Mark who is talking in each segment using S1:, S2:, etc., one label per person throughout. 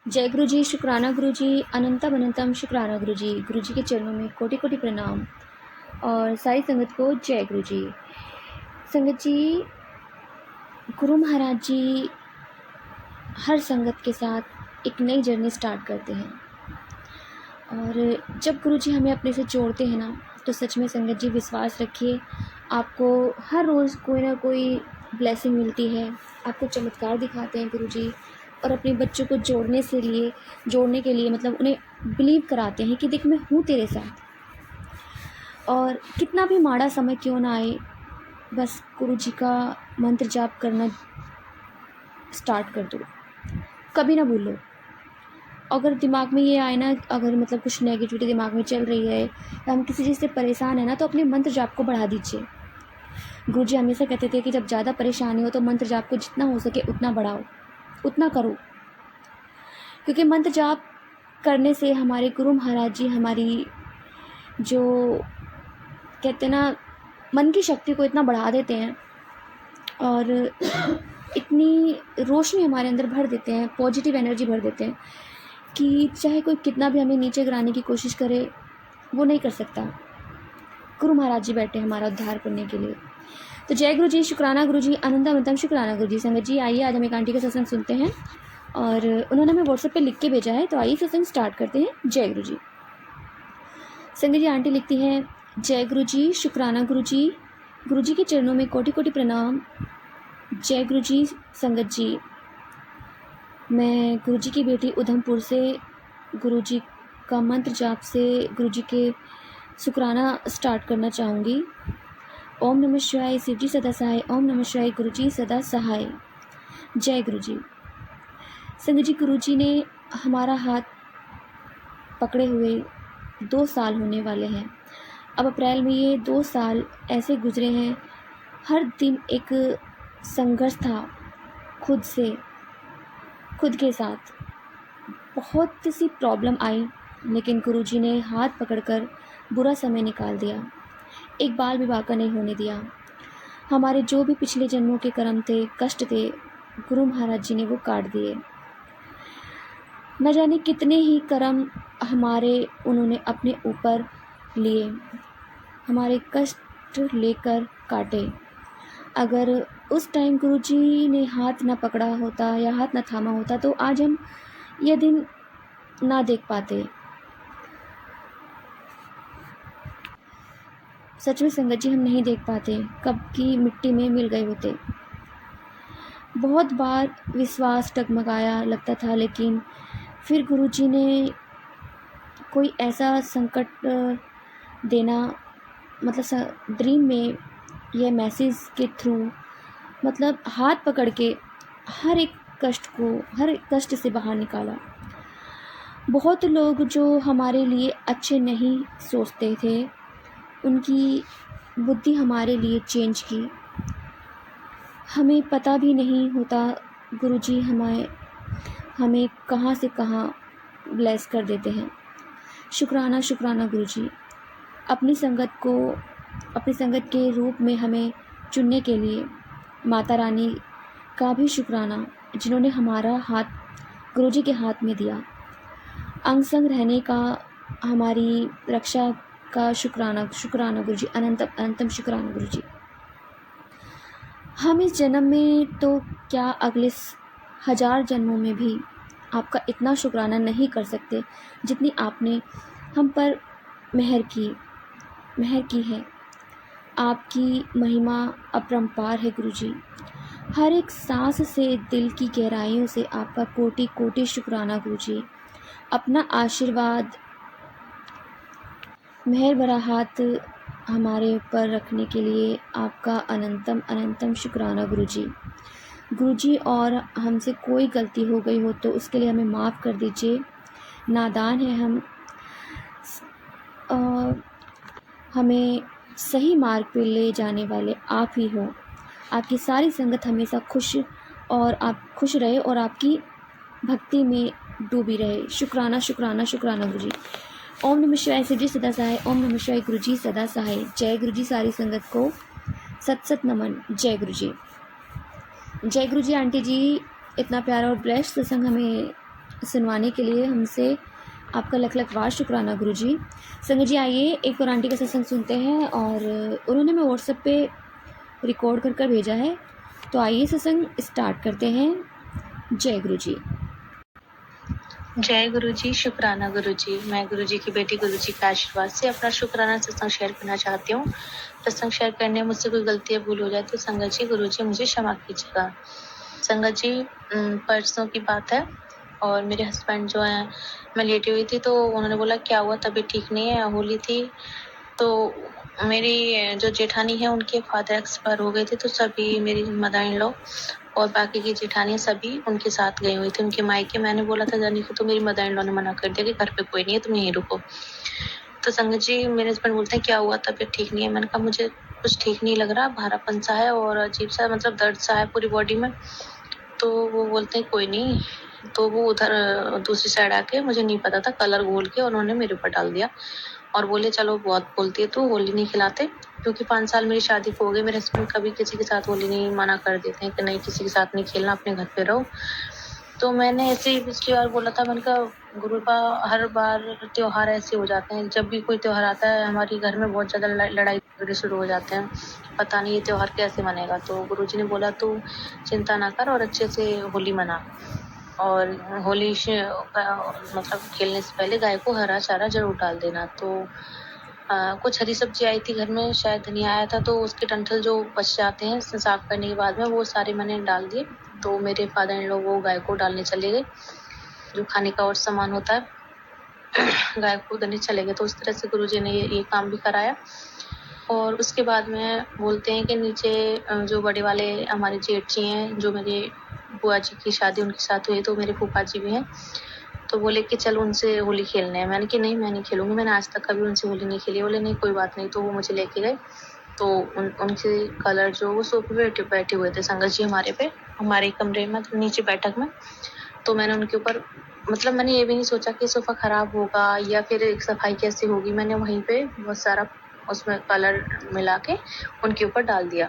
S1: जय गुरु जी, शुक्राना गुरु जी, अनंतम अनंतम शुक्राना गुरु जी। गुरु जी के चरणों में कोटि कोटि प्रणाम और सारी संगत को जय गुरु जी। संगत जी, गुरु महाराज जी हर संगत के साथ एक नई जर्नी स्टार्ट करते हैं और जब गुरु जी हमें अपने से जोड़ते हैं ना, तो सच में संगत जी विश्वास रखिए, आपको हर रोज़ कोई ना कोई ब्लेसिंग मिलती है। आपको चमत्कार दिखाते हैं गुरु जी और अपने बच्चों को जोड़ने के लिए मतलब उन्हें बिलीव कराते हैं कि देख मैं हूँ तेरे साथ। और कितना भी माड़ा समय क्यों ना आए, बस गुरु जी का मंत्र जाप करना स्टार्ट कर दो, कभी ना भूलो। अगर दिमाग में ये आए ना, अगर मतलब कुछ नेगेटिविटी दिमाग में चल रही है या हम किसी चीज़ से परेशान है ना, तो अपने मंत्र जाप को बढ़ा दीजिए। गुरु जी हमेशा कहते थे कि जब ज़्यादा परेशानी हो तो मंत्र जाप को जितना हो सके उतना बढ़ाओ, उतना करो, क्योंकि मंत्र जाप करने से हमारे गुरु महाराज जी हमारी जो कहते हैं ना मन की शक्ति को इतना बढ़ा देते हैं और इतनी रोशनी हमारे अंदर भर देते हैं, पॉजिटिव एनर्जी भर देते हैं कि चाहे कोई कितना भी हमें नीचे गिराने की कोशिश करे, वो नहीं कर सकता। गुरु महाराज जी बैठे हमारा उद्धार करने के लिए। तो जय गुरु जी, शुक्राना गुरु जी, अनंतम अनंतम शुक्राना गुरु जी। संगत जी आइए, आज हम एक आंटी का सत्संग सुनते हैं और उन्होंने हमें व्हाट्सएप पे लिख के भेजा है, तो आइए सत्संग स्टार्ट करते हैं। जय गुरु जी। संगत जी, आंटी लिखती हैं, जय गुरु जी, शुक्राना गुरु जी के चरणों में कोटि कोटि प्रणाम। जय गुरु जी। संगत जी, मैं गुरु जी की बेटी उधमपुर से गुरु जी का मंत्र जाप से गुरु जी के शुक्राना स्टार्ट करना चाहूँगी। ओम नमः शिवाय, शिव जी सदा सहाय। ओम नमः शिवाय, गुरु जी सदा सहाय। जय गुरु जी। संगत जी, गुरु जी ने हमारा हाथ पकड़े हुए 2 साल होने वाले हैं। अब अप्रैल में ये 2 साल ऐसे गुजरे हैं, हर दिन एक संघर्ष था खुद के साथ। बहुत सी प्रॉब्लम आई, लेकिन गुरु जी ने हाथ पकड़कर बुरा समय निकाल दिया, एक बाल विवाह का नहीं होने दिया। हमारे जो भी पिछले जन्मों के कर्म थे, कष्ट थे, गुरु महाराज जी ने वो काट दिए। न जाने कितने ही कर्म उन्होंने अपने ऊपर लिए, हमारे कष्ट लेकर काटे। अगर उस टाइम गुरु जी ने हाथ ना पकड़ा होता या हाथ ना थामा होता तो आज हम ये दिन ना देख पाते। सच में संगत जी, हम नहीं देख पाते, कब की मिट्टी में मिल गए होते। बहुत बार विश्वास डगमगाया लगता था, लेकिन फिर गुरु जी ने कोई ऐसा संकट देना, मतलब ड्रीम में यह मैसेज के थ्रू, मतलब हाथ पकड़ के हर एक कष्ट से बाहर निकाला। बहुत लोग जो हमारे लिए अच्छे नहीं सोचते थे, उनकी बुद्धि हमारे लिए चेंज की। हमें पता भी नहीं होता गुरु जी हमें कहाँ से कहाँ ब्लेस कर देते हैं। शुक्राना शुक्राना गुरु जी, अपनी संगत के रूप में हमें चुनने के लिए माता रानी का भी शुक्राना, जिन्होंने हमारा हाथ गुरु जी के हाथ में दिया। अंग संग रहने का, हमारी रक्षा का शुक्राना गुरु जी, अनंतम अनंतम शुक्राना गुरु जी। हम इस जन्म में तो क्या, अगले 1000 जन्मों में भी आपका इतना शुक्राना नहीं कर सकते जितनी आपने हम पर मेहर की है। आपकी महिमा अपरंपार है गुरु जी। हर एक सांस से, दिल की गहराइयों से आपका कोटि कोटि शुक्राना गुरु जी। अपना आशीर्वाद, मेहर भरा हाथ हमारे ऊपर रखने के लिए आपका अनंतम अनंतम शुक्राना गुरु जी। और हमसे कोई गलती हो गई हो तो उसके लिए हमें माफ़ कर दीजिए। नादान है हम, हमें सही मार्ग पे ले जाने वाले आप ही हो। आपकी सारी संगत हमेशा आप खुश रहे और आपकी भक्ति में डूबी रहे। शुक्राना शुक्राना शुक्राना गुरु जी। ओम नमः शिवाय, शिव जी सदा सहाय। ओम नमः शिवाय, गुरु जी सदा सहाय। जय गुरु जी। सारी संगत को सत नमन। जय गुरु जी। जय गुरु जी। आंटी जी, इतना प्यारा और ब्लेस्ड सत्संग हमें सुनवाने के लिए हमसे आपका लख लख वार शुक्राना गुरुजी। संगत जी आइए एक और आंटी का सत्संग सुनते हैं, और उन्होंने मैं व्हाट्सएप पे रिकॉर्ड कर कर भेजा है, तो आइए सत्संग स्टार्ट करते हैं। जय गुरुजी।
S2: जय गुरुजी, शुक्राना गुरुजी। मैं गुरुजी की बेटी गुरुजी के आशीर्वाद से अपना शुक्राना सत्संग शेयर करना चाहती हूँ। सत्संग शेयर करने में मुझसे कोई गलती या भूल हो जाए तो संगत जी गुरुजी मुझे क्षमा कीजिएगा। संगत जी परसों की बात है, और मेरे हस्बैंड जो हैं, मैं लेटी हुई थी तो उन्होंने बोला क्या हुआ, तबीयत ठीक नहीं है, होली थी। तो मेरी जो जेठानी है उनके फादर एक्सपायर हो गए थे, तो सभी मेरी मदर इन लॉ और बाकी की जेठानियाँ सभी उनके साथ गई हुई थी उनके मायके। मैंने बोला था जाने को, तो मेरी मदर इन लॉ ने मना कर दिया कि घर पे कोई नहीं है, तुम यहीं रुको। तो संगत जी मेरे हस्बैंड बोलते हैं क्या हुआ, तबीयत ठीक नहीं है। मैंने कहा मुझे कुछ ठीक नहीं लग रहा, भारापन सा है और अजीब सा मतलब दर्द सा है पूरी बॉडी में। तो वो बोलते हैं कोई नहीं। तो वो उधर दूसरी साइड आके, मुझे नहीं पता था, कलर घोल के उन्होंने मेरे ऊपर डाल दिया और बोले चलो बहुत बोलती है तू, होली नहीं खिलाते। क्योंकि 5 साल मेरी शादी को हो गई, मेरे हस्बैंड कभी किसी के साथ होली नहीं, मना कर देते हैं कि नहीं किसी के साथ नहीं खेलना, अपने घर पे रहो। तो मैंने ऐसे ही पिछली बार बोला था, मैंने कहा गुरु का हर बार त्योहार ऐसे हो जाते हैं, जब भी कोई त्योहार आता है हमारे घर में बहुत ज़्यादा लड़ाई झगड़े शुरू हो जाते हैं, पता नहीं ये त्योहार कैसे मनेगा। तो गुरुजी ने बोला तू चिंता ना कर और अच्छे से होली मना, और होली मतलब खेलने से पहले गाय को हरा चारा जरूर डाल देना। तो कुछ हरी सब्जी आई थी घर में, शायद धनिया आया था, तो उसके डंठल जो बच जाते हैं साफ करने के बाद में वो सारे मैंने डाल दिए। तो मेरे फादर इन लोग वो गाय को डालने चले गए, जो खाने का और सामान होता है गाय को देने चले गए। तो उस तरह से गुरुजी ने ये काम भी कराया। और उसके बाद में बोलते हैं कि नीचे जो बड़े वाले हमारे जेठ जी हैं, जो मेरे बुआ जी की शादी उनके साथ हुई, तो मेरे फूफा जी भी हैं, तो बोले कि चल उनसे होली खेलने हैं। मैंने कि नहीं मैं नहीं खेलूंगी, मैंने आज तक कभी उनसे होली नहीं खेली। बोले नहीं कोई बात नहीं। तो वो मुझे लेके गए, तो उनके कलर जो वो सोफे पे बैठे हुए थे संगत जी हमारे कमरे में नीचे बैठक में। तो मैंने उनके ऊपर मतलब मैंने ये भी नहीं सोचा कि सोफ़ा ख़राब होगा या फिर सफाई कैसे होगी। मैंने वहीं पे बहुत सारा उसमें कलर मिला के उनके ऊपर डाल दिया,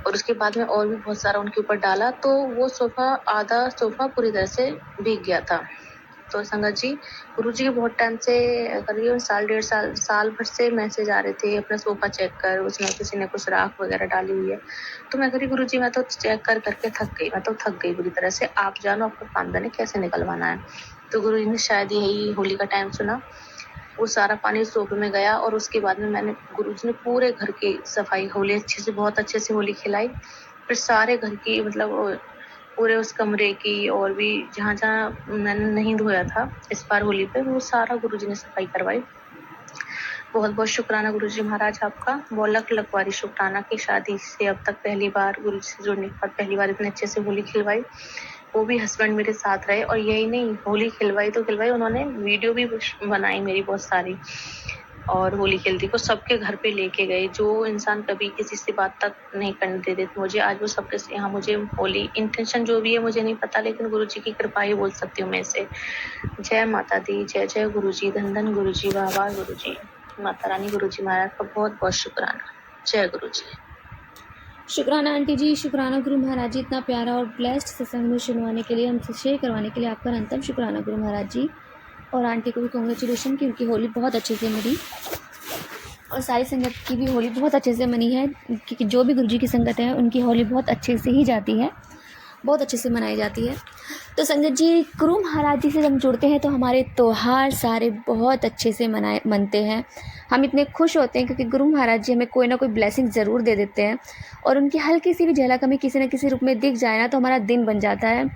S2: और उसके बाद में और भी बहुत सारा उनके ऊपर डाला, तो वो आधा सोफ़ा पूरी तरह से भीग गया था। तो संगत जी गुरुजी के बहुत टाइम से, करीबन साल 1.5 साल भर से मैसेज आ रहे थे अपना सोफ़ा चेक कर, उसमें किसी ने कुछ राख वगैरह डाली हुई है। तो मैं कह रही गुरुजी मैं तो चेक कर करके थक गई बुरी तरह से, आप जानो आपका काम जाने कैसे निकलवाना है। तो गुरुजी ने शायद यही होली का टाइम सुना, वो सारा पानी सोफे में गया, और उसके बाद में गुरुजी ने पूरे घर की सफाई होली बहुत अच्छे से होली खिलाई। फिर सारे घर की मतलब पूरे उस कमरे की, और भी जहाँ जहाँ मैंने नहीं धोया था इस बार होली पे, वो सारा गुरुजी ने सफाई करवाई। बहुत बहुत शुक्राना गुरुजी महाराज आपका, बहुत लख लख वारी शुक्राना की शादी से अब तक पहली बार गुरुजी से जुड़ने के बाद पहली बार इतने अच्छे से होली खिलवाई, वो भी हस्बैंड मेरे साथ रहे। और यही नहीं, होली खिलवाई तो खिलवाई, उन्होंने वीडियो भी बनाई मेरी बहुत सारी, और होली खेलती को सबके घर पे लेके गए, जो इंसान कभी किसी से बात तक नहीं करने देते थे मुझे, आज वो सबके यहाँ मुझे होली इंटेंशन जो भी है मुझे नहीं पता, लेकिन गुरुजी की कृपा ही बोल सकती हूँ मैं इसे। जय माता दी, जय जय गुरुजी, धन धन गुरुजी, वाह वाह गुरुजी, माता रानी गुरुजी महाराज का बहुत बहुत शुक्राना। जय गुरुजी।
S1: शुक्राना आंटी जी, शुक्राना गुरु महाराज जी, इतना प्यारा और ब्लेस्ड सत्संग में सुनवाने के लिए, हमसे शेयर करवाने के लिए आपका अनंतम शुक्राना गुरु महाराज जी। और आंटी को भी कॉन्ग्रेचुलेशन कि उनकी होली बहुत अच्छे से मनी, और सारी संगत की भी होली बहुत अच्छे से मनी है, क्योंकि जो भी गुरुजी की संगत है उनकी होली बहुत अच्छे से ही जाती है, बहुत अच्छे से मनाई जाती है। तो संगत जी गुरु महाराज जी से जब जुड़ते हैं तो हमारे त्योहार सारे बहुत अच्छे से मनते हैं। हम इतने खुश होते हैं क्योंकि गुरु महाराज जी हमें कोई ना कोई ब्लेसिंग ज़रूर दे देते हैं, और उनकी हल्की सी भी झलक हमें किसी न किसी रूप में दिख जाए ना तो हमारा दिन बन जाता है,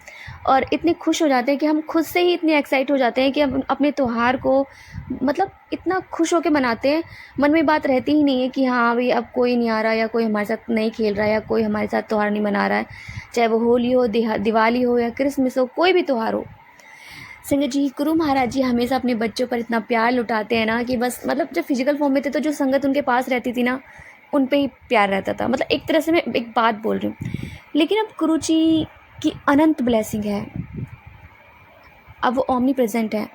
S1: और इतने खुश हो जाते हैं कि हम खुद से ही इतने एक्साइट हो जाते हैं कि हम अपने त्यौहार को मतलब इतना खुश होकर मनाते हैं। मन में बात रहती ही नहीं है कि हाँ भाई अब कोई नहीं आ रहा, या कोई हमारे साथ नहीं खेल रहा है, या कोई हमारे साथ त्यौहार नहीं मना रहा है, चाहे वो होली हो, दिवाली हो, या क्रिसमस हो, कोई भी त्यौहार हो। संगत जी गुरु महाराज जी हमेशा अपने बच्चों पर इतना प्यार लुटाते हैं ना कि बस मतलब जब फिजिकल फॉर्म में थे तो जो संगत उनके पास रहती थी ना उन पे ही प्यार रहता था। मतलब एक तरह से मैं एक बात बोल रही हूँ, लेकिन अब गुरु जी की अनंत ब्लेसिंग है, अब वो ओमनी प्रेजेंट है,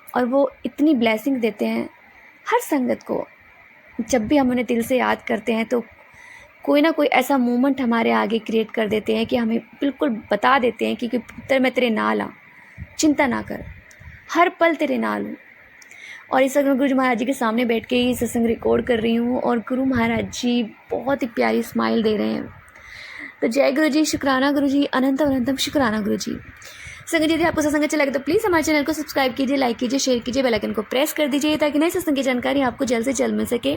S1: और वो इतनी ब्लेसिंग देते हैं हर संगत को। जब भी हम उन्हें दिल से याद करते हैं तो कोई ना कोई ऐसा मोमेंट हमारे आगे क्रिएट कर देते हैं कि हमें बिल्कुल बता देते हैं कि पुत्र मैं तेरे नाल आ, चिंता ना कर, हर पल तेरे नाल हूँ। और इस वक्त मैं गुरु जी महाराज जी के सामने बैठ के ये सत्संग रिकॉर्ड कर रही हूँ और गुरु महाराज जी बहुत ही प्यारी स्माइल दे रहे हैं। तो जय गुरु जी, शुक्राना गुरु जी, अनंतम अनंतम शुक्राना गुरु जी। संगत जी, यदि आपको सत्संग अच्छा लगे तो प्लीज़ हमारे चैनल को सब्सक्राइब कीजिए, लाइक कीजिए, शेयर कीजिए, बेल आइकन को प्रेस कर दीजिए ताकि नए सत्संग की जानकारी आपको जल्द से जल्द मिल सके।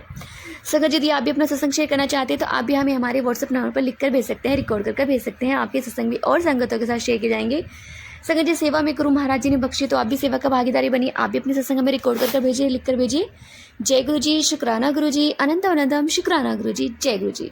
S1: संगत जी, यदि आप भी अपना सत्संग शेयर करना चाहते हैं तो आप भी हमें हमारे व्हाट्सएप नंबर पर लिखकर भेज सकते हैं, रिकॉर्ड करके भेज सकते हैं। आपके सत्संग भी और संगतों के साथ शेयर किए जाएंगे। संगत जी, सेवा में गुरु महाराज जी ने बख्शी तो आप भी सेवा का भागीदारी बनिए, आप भी अपने सत्संग में रिकॉर्ड करके भेजिए, लिखकर भेजिए। जय गुरु जी, शुक्राना गुरु जी, अनंतम अनंतम शुक्राना गुरु जी। जय गुरु जी।